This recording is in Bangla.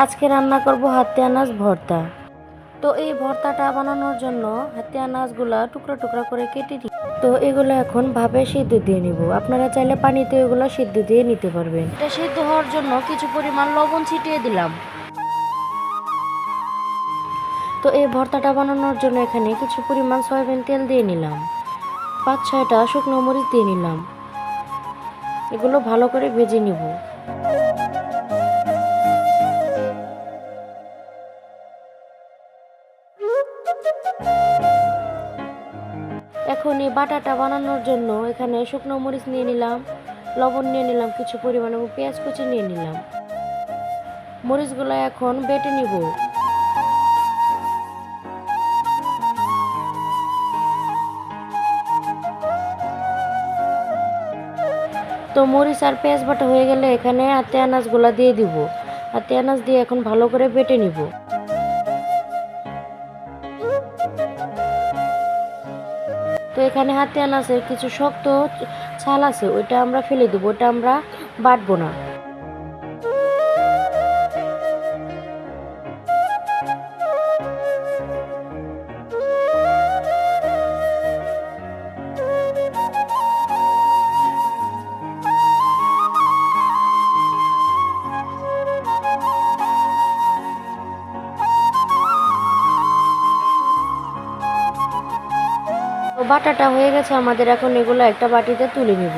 আজকে রান্না করব হাতে আনাজ ভর্তা। তো এই ভর্তাটা বানানোর জন্য হাতে আনাজগুলা টুকরা টুকরা করে কেটে নিই। তো এগুলো এখন ভাপে সিদ্ধ দিয়ে নিব। আপনারা চাইলে পানিতে এগুলো সিদ্ধ দিয়ে নিতে পারবেন। এটা সিদ্ধ হওয়ার জন্য কিছু পরিমাণ লবণ ছিটিয়ে দিলাম। তো এই ভর্তাটা বানানোর জন্য এখানে কিছু পরিমাণ সয়াবিন তেল দিয়ে নিলাম। 5-6টা শুকনো মরিচ দিয়ে নিলাম। এগুলো ভালো করে ভেজে নিব। এখন এই বাটাটা বানানোর জন্য এখানে শুকনো মরিচ নিয়ে নিলাম, লবণ নিয়ে নিলাম কিছু পরিমাণ এবং পেঁয়াজ কুচি নিয়ে নিলাম। মরিচগুলো এখন বেটে নিব। তো মরিচ আর পেঁয়াজ বাটা হয়ে গেলে এখানে হাতে আনাজগুলা দিয়ে দিব। হাতে আনাজ দিয়ে এখন ভালো করে বেটে নিব। তো এখানে হাতে আনাজের কিছু শক্ত ছাল আছে, ওইটা আমরা ফেলে দেবো, ওটা আমরা বাটবো না। তো বাটাটা হয়ে গেছে আমাদের, এখন এগুলো একটা বাটিতে তুলে নিব।